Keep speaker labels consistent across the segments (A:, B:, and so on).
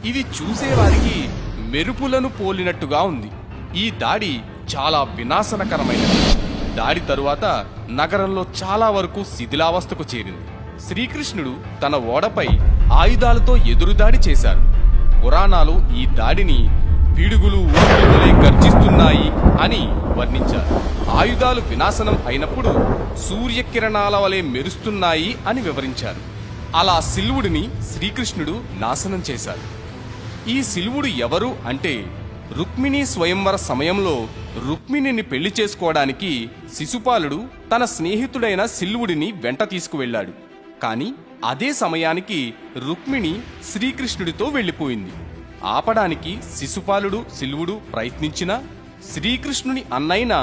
A: ఇది చూసేవారికి మెరుపులను పోలినట్టుగా ఉంది. ఈ దాడి చాలా వినాశనకరమైనది. దాడి తరువాత నగరంలో చాలా వరకు శిథిలావస్థకు చేరింది. శ్రీకృష్ణుడు తన ఓడపై ఆయుధాలతో ఎదురుదాడి చేశారు. పురాణాలు ఈ దాడిని పిడుగులు ఊపిరివలే గర్జిస్తున్నాయి అని వర్ణించారు. ఆయుధాలు వినాశనం అయినప్పుడు సూర్యకిరణాల వలె మెరుస్తున్నాయి అని వివరించారు. అలా శిల్వుడిని శ్రీకృష్ణుడు నాశనం చేశారు. ఈ శిల్వుడు ఎవరు అంటే, రుక్మిణీ స్వయంవర సమయంలో రుక్మిణిని పెళ్లి చేసుకోవడానికి శిశుపాలుడు తన స్నేహితుడైన శిల్వుడిని వెంట తీసుకువెళ్లాడు. కాని అదే సమయానికి రుక్మిణి శ్రీకృష్ణుడితో వెళ్లిపోయింది. ఆపడానికి శిశుపాలుడు శిల్వుడు ప్రయత్నించినా శ్రీకృష్ణుని అన్నైన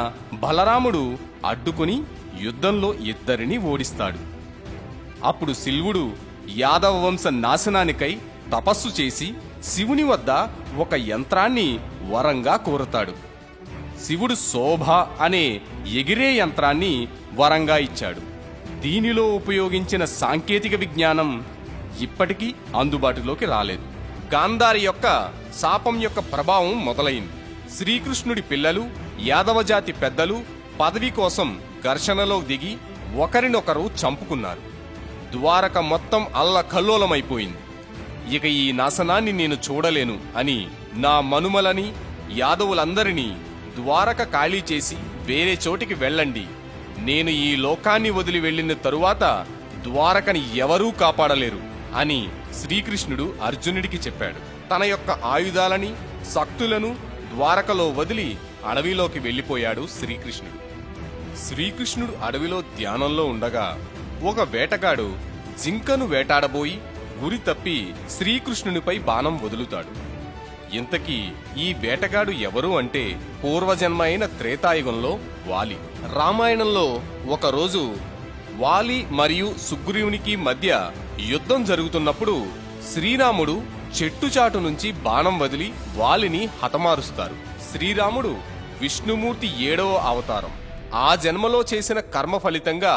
A: బలరాముడు అడ్డుకొని యుద్ధంలో ఇద్దరిని ఓడిస్తాడు. అప్పుడు శిల్వుడు యాదవ వంశ నాశనానికై తపస్సు చేసి శివుని వద్ద ఒక యంత్రాన్ని వరంగా కోరతాడు. శివుడు శోభ అనే ఎగిరే యంత్రాన్ని వరంగా ఇచ్చాడు. దీనిలో ఉపయోగించిన సాంకేతిక విజ్ఞానం ఇప్పటికీ అందుబాటులోకి రాలేదు. గాంధారి యొక్క శాపం యొక్క ప్రభావం మొదలైంది. శ్రీకృష్ణుడి పిల్లలు యాదవజాతి పెద్దలు పదవి కోసం ఘర్షణలో దిగి ఒకరినొకరు చంపుకున్నారు. ద్వారక మొత్తం అల్లకల్లోలమైపోయింది. ఇక ఈ నాశనాన్ని నేను చూడలేను అని నా మనుమలని యాదవులందరినీ ద్వారక ఖాళీ చేసి వేరే చోటికి వెళ్ళండి. నేను ఈ లోకాన్ని వదిలి వెళ్ళిన తరువాత ద్వారకని ఎవరూ కాపాడలేరు అని శ్రీకృష్ణుడు అర్జునుడికి చెప్పాడు. తన యొక్క ఆయుధాలని శక్తులను ద్వారకలో వదిలి అడవిలోకి వెళ్ళిపోయాడు శ్రీకృష్ణుడు. శ్రీకృష్ణుడు అడవిలో ధ్యానంలో ఉండగా ఒక వేటగాడు జింకను వేటాడబోయి గురి తప్పి శ్రీకృష్ణునిపై బాణం వదులుతాడు. ఇంతకీ ఈ వేటగాడు ఎవరు అంటే, పూర్వజన్మ అయిన త్రేతాయుగంలో వాలి. రామాయణంలో ఒకరోజు వాలి మరియు సుగ్రీవునికి మధ్య యుద్ధం జరుగుతున్నప్పుడు శ్రీరాముడు చెట్టుచాటు నుంచి బాణం వదిలి వాలిని హతమారుస్తారు. శ్రీరాముడు విష్ణుమూర్తి 7వ అవతారం. ఆ జన్మలో చేసిన కర్మ ఫలితంగా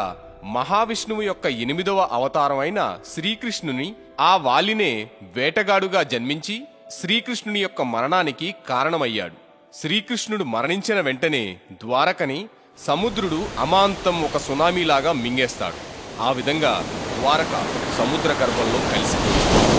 A: మహావిష్ణువు యొక్క 8వ అవతారం అయిన శ్రీకృష్ణుని ఆ వాలినే వేటగాడుగా జన్మించి శ్రీకృష్ణుని యొక్క మరణానికి కారణమయ్యాడు. శ్రీకృష్ణుడు మరణించిన వెంటనే ద్వారకని సముద్రుడు అమాంతం ఒక సునామీలాగా మింగేస్తాడు. ఆ విధంగా ద్వారక సముద్ర గర్భంలో కలిసిపోయింది.